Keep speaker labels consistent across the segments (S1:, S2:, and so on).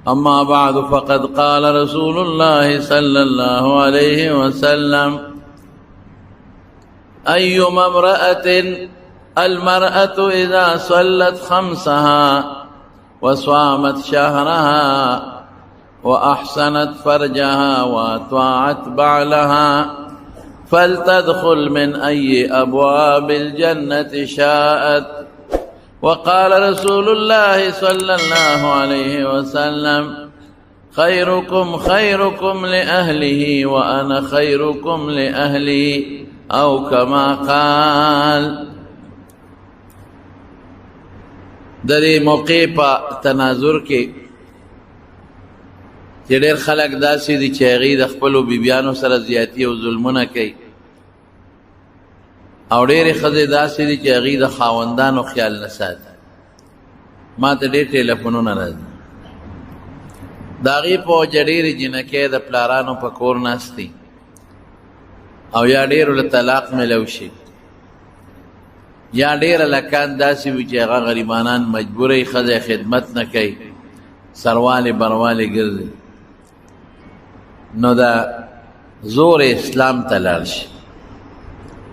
S1: أما بعد فقد قال رسول الله صلى الله عليه وسلم أيما امرأة المرأة إذا صلت خمسها وصامت شهرها وأحسنت فرجها وأطاعت بعلها فلتدخل من أي أبواب الجنة شاءت. وقال رسول الله صلى الله عليه وسلم خيركم خيركم لأهله وأنا خيركم لأهلي أو كما قال. دری موقع پا تناظر کې چې ډېر خلک داسې دي چې هغوی د خپلو بیبیانو سره زیاتي او ظلمونه کوي او ډېرې ښځې داسې دي چې هغوی د خاوندانو خیال نه ساتي. ما ته ډېر ټیلیفونونه راځي د هغې په وجه ډېرې جنکۍ د پلارانو په کور ناست دي او یا ډېرو له طلاق میلو شي یا ډېر لکان داسې وي چې هغه غریبانان مجبوره ښځه خدمت نه کوي سروالې بروالې ګرځي. نو دا زور اسلام ته لاړ شي.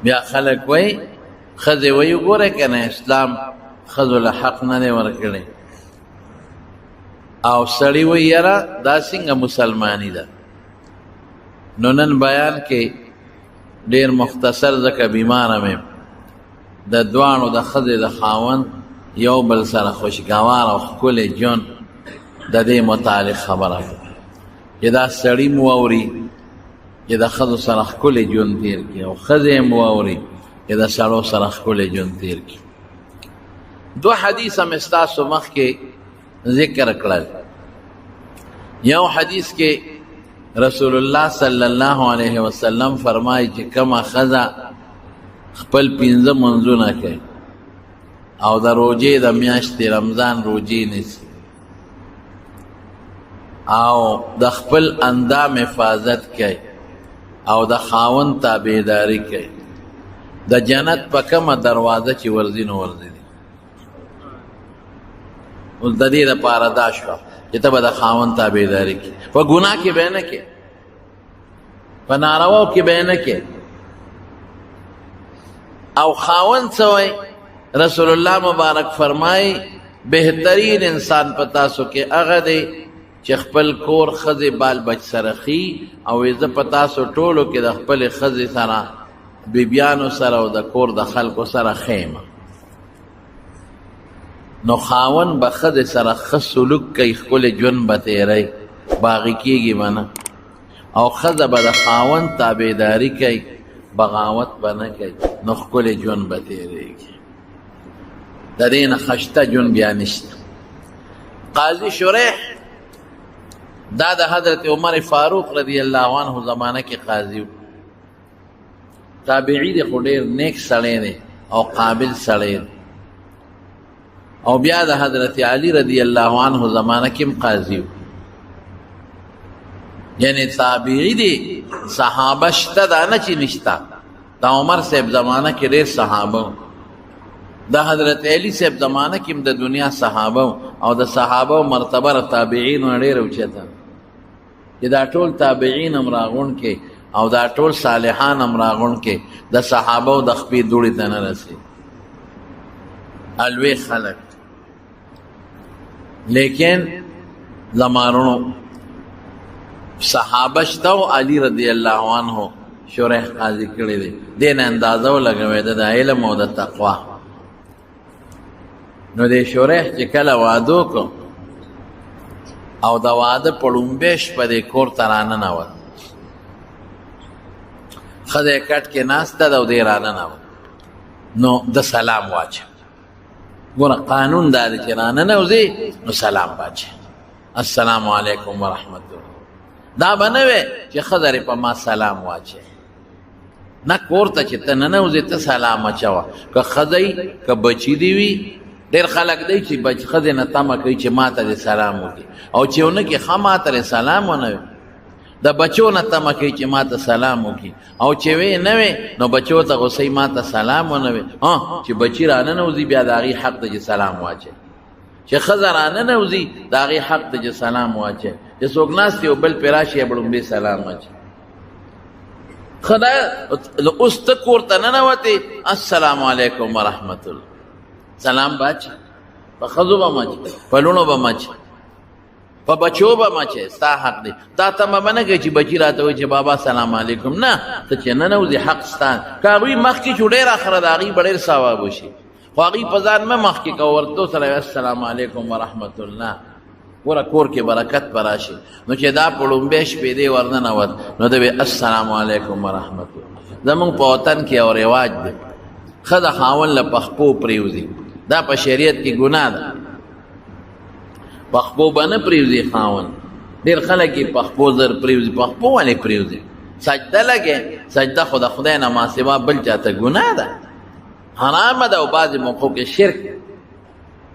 S1: بیا خلک وایي ښځې وایي ګوره که نه اسلام ښځو له حق نه دی ورکړی او سړي وایي یاره دا څنګه مسلماني ده. نو نن بیان کې ډېر مختصر ځکه بیماره مې د دواړو د ښځې د خاوند یو بل سره خوشګوار او ښکلی ژوند د دې متعلق خبره کوي چې دا سړي مو واوري چې د ښځو سره ښکلی ژوند تېر کړي او ښځې مو واوري چې د سړو سره ښکلی ژوند تېر کړي. دو حدیث مې ستاسو مخکې ذکر کړل. یو حدیث کې رسول الله صلی الله علیه وسلم فرمایي چې کومه ښځه خپل 15 منځونه کوي او د روژې د میاشتې رمضان روژې نیسي او د خپل اندام حفاظت کوي او د خاوند تابعداري کوي د جنت په کومه دروازه چې ورځي نو ورځي. اوس د دې دپاره دا شوه چې ته به د خاوند تابعداري کوي په ګناه کې به یې نه کوې په نارواو کې به یې نه کوې. او خاوند څه وایي رسول الله مبارک فرمایي بهترین انسان په تاسو کې هغه دی چې خپل کور ښځې بال بچ سره خي او زه په تاسو ټولو کې د خپلې ښځې سره بیبیانو سره او د کور د خلکو سره خیمه. نو خاوند به ښځې سره ښه سلوک کوي ښکلی ژوند به تېروي باغي کېږي به نه او ښځه به د خاوند تابعداري کوي بغاوت به نه کوي نو ښکلی ژوند به تېرېږي. د دې نه خشته ژوند بیا نشته. قاضي شریح دا د حضرت عمر فاروق رضی الله عنه زمانه کې قاضي و. تابعي دی خو ډېر نیک سړی دی او قابل سړی دی او بیا د حضرت علی رضی الله عنه زمانه کې هم قاضي و. یعنی تابعی دی صحابه شته دا نه چې نشته. د عمر صاحب زمانه کې ډېر صحابه د حضرت علی صاحب زمانه کې هم د دنیا صحابه او د صحابه مرتبه د تابعینو ډېره اوچته چې دا ټول تابعین هم راغونډ کې او دا ټول صالحان هم راغونډ کې د صحابه د خپې دوړې ته نه رسي الوی خلک. لیکن زمانونو صحابه شته او علی رضی الله عنه شریح قاضي کړی دی. دې نه اندازه ولګوې د علم او د تقوا. نو دې شریح چې کله واده وکړو او د واده په لومبۍ شپه دې کور ته راننوت ښځه یې کټ کې ناسته ده او دې راننوت نو د سلام واچه. ګوره قانون دا دی چې راننوځې نو سلام واچه السلام علیکم ورحمت الله. دا به نه وی چې ښځه په ما سلام واچه نه کور ته چې ته ننوځې ته سلام اچوه. که ښځه که بچي دې وي ډېر خلک دی چې ښځې نه تمه کوي چې ما ته دې سلام وکړي او چې ونه کړي ښه ما ته دې سلام ونه وي. د بچو نه تمه کوي چې ما ته سلام وکړي او چې وی نه وي نو بچو ته غوسئ ما ته سلام ونه وي. چې بچي راننوځي بیا د هغې حق دی چې سلام واچوي چې ښځه راننوځي د هغې حق دی چې سلام واچوي، چې څوک ناست یو بل پرې راشي به لومبې سلام واچوي. ښه ده اوس ته کور ته ننوتې، السلام علیکم ورحمت الله، سلام به اچوي، په ښځو به م اچوي، په لوڼو به م اچوي، په بچو به م اچوي، ستا حق دی. تا تمه به نه کوي چې بچي راته وایي چې بابا سلام علیکم، نه، ته چې ننوځې حق ستا. که هغوی مخکې شو ډېر اخره د هغوی به ډېر ثواب وشي، خو هغوی په ځان مه مخکې کوه، ورته سره السلام علیکم ورحمت الله، ګوره کور کې برکت به راشي. نو چې دا په لومبۍ شپېدې ورننوت نو ده وی السلام علیکم ورحمت الله. زمونږ په وطن کې یو رواج دی، ښځه خاوند له پخپو پرېوځي، دا په شریعت کې ګناه ده، پخپو به نه پرېوځي خاوند. ډېر خلک یې پخپو زر پرېوځي، پخپو ولې پرېوځي؟ سجده لګې، سجده خو د خدای نه ما سوا بل چاته ګناه ده، حرامه ده، او بعضې موقعو کې شرک.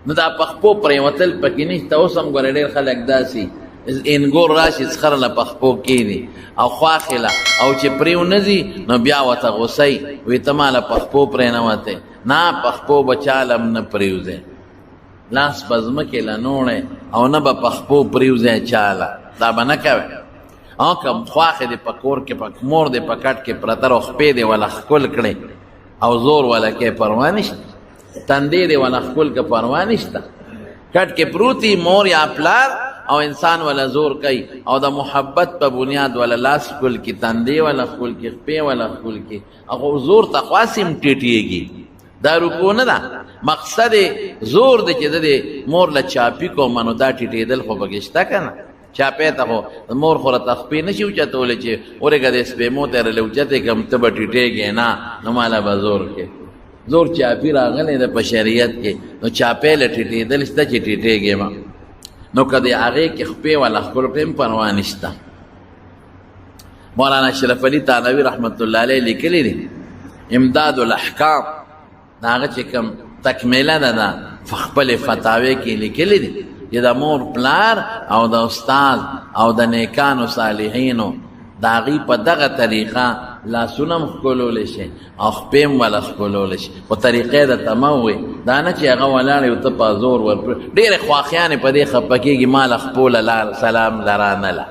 S1: نو دا پخپو پرېوتل پکې نشته. اوس هم ګوره ډېر خلک داسې انګور راشي څخره له پخپو کېني او خواخله، او چې پرېونځي نو بیا ورته غوسئ، وایي ته ما له پخپو پرېنوتې. نه، پخپو به چاله هم نه پرېوځئ، لاس به ځمکې له نوړئ، او نه به پخپو پرېوځئ چاله، دا به نه کوئ. او که خواښې دې په کور کې په مور دې په کټ کې پرته او خپې دې وله ښکل کړې او زور وله کې پروا نشته، تندې دې وله ښکل که پروا نشته، کټ کې پروتي مور یا پلار او انسان ولا زور کوي، او د محبت په بنیاد ولا لاس ښکل کی، تندې ولا ښکل کی، خپې ولا ښکل کی، هغه زور ته خواص هم ټیټېږي. دا رکو نه ده، مقصد زور دی چې د مور له چاپي کومه، نو دا ټیټېدل خو پکې شته که نه؟ چاپی ته خو مور خو راته خپې نه شي اوچتولی چې ورېږه د سپېمو ته رلی اوچتې کړم ته به ټیټېږې، نه، نو ماله به زور کې زور چاپي راغلی ده په شریعت کې، نو چاپی له ټیټېدل شته چې ټیټېږې ما، نو که د هغې کې خپې ولا ښکل کړې هم پروا نشته. مولانا اشرف علي تانوي رحمت الله علیه لیکلی دی امداد الاحکام، د هغه چې کوم تکمیله ده ده خپلې فتاوې کې لیکلی دی چې د مور پلار او د استاد او د نیکانو صالحینو د هغوی په دغه طریقه لاسونه هم ښکلولی شي او خپې هم وله ښکلولی شي، خو طریقې درته مه ووایي، دا نه چې هغه ولاړ یو ته په زور ورپرې. ډېرې خواښیانې په دې خفه کېږي ما له خپوله سلام لرانله،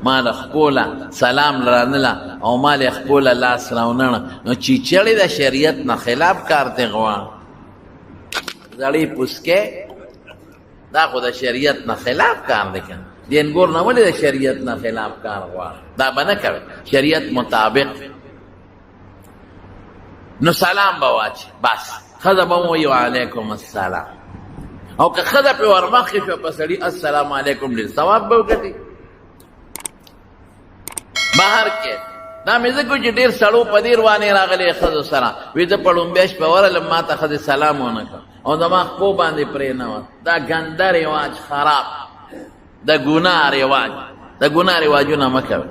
S1: ما له خپوله سلام لرانله او ما له خپوله لاس راونړه، نو چیچړې د شریعت نه خلاف کار دی غواړه، زړې پوسکې دا خو د شریعت نه خلاف کار دی که د انګور نه ولې د شریعت نه خلاف کار غواړه؟ دا به نه کوي شریعت مطابق. نو سلام به واچي، بس ښځه به ووایي وعلیکم السلام، او که ښځه پرې ورمخکې شوه په سړي السلام علیکم ډېر ثواب به وګټي. بهر کې دا مې ځکه چې ډېر سړو په دې روانې راغلی ښځو سره، وایي زه په لومبۍ شپه ورغلم ما ته ښځې سلام ونه کړ او زما خپو باندې پرېنوت. دا ګنده رواج خراب، د ګناه رواج، د ګناه رواجونه مه کوئ.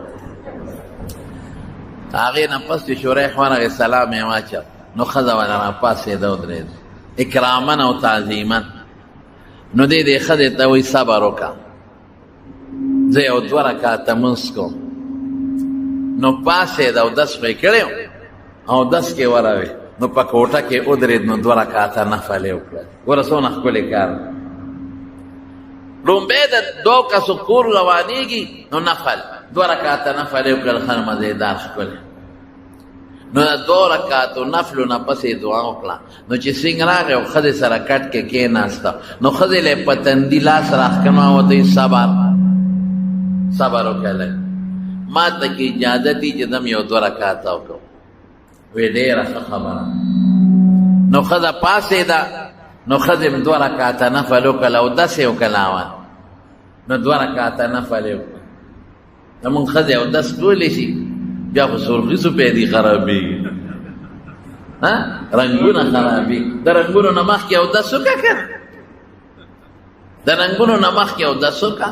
S1: هغې نه پس چې شوریخ ورغې سلام یې واچو، نو ښځه ونه راپاڅېده ودرېده اکراما او تعظیما. نو دې ښځې ته وایي صبر وکړه، زه یو 2 رکعته لمونځ کوم. نو پاڅېده اودس خو یې کړی او اودس کې ورغی، نو په کوټه کې ودرېد، نو 2 رکعته نفل یې وکړل. ګوره څونه ښکلی کار. لومبۍ د 2 کسو کور روانېږي، نو نفل 2 رکعته نفل یې وکړل، ښه مزېدار ښکلی. نو د 2 رکعتو نفلو نه پسې دعا وکړه. نو چې سینګ راغی او ښځې سره کټ کې کېناسته، نو ښځې له یې په تندي لاس راښکنا وته صبر صبر وکړه لږ، ما ته کې اجازه دي چې دم یو 2 رکعته وکړم. وی ډېره ښه خبره. نو ښځه پاڅېده، نو ښځې م 2 رکعته نفل وکړل او اودس یې وکړل اول، نو 2 رکعته نفل یې وکړل. زمونږ ښځې اودس کولی شي، بیا خو سرخي سپېدې خرابېږي، رنګونه خرابېږي. د رنګونو نه مخکې اودس وکړه که نه، د رنګونو نه مخکې اودس وکړه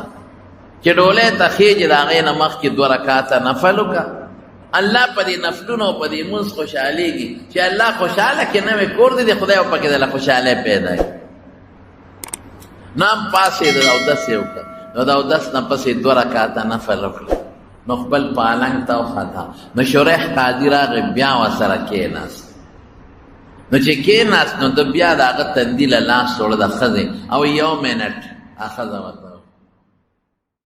S1: چې ډولۍ ته خېجې د هغې نه مخکې 2 رکعته نفل وکړه. الله په دې نفلونو او په دې مونځ خوشحالېږي چې الله خوشحاله کې نوې کور دی د خدای او پکې دله خوشحالۍ پیدا کړي. نو هم پاڅېده اودس یې وکړه، نو د اودس نه پسې 2 رکعته نفل وکړه، نو خپل پالنګ ته وخته. نو شریح قاضي راغی بیا ورسره کېناست، نو چې کېناست نو د بیا د هغه تندي له لاس وړه د ښځې او 1 منټ ښځه ورته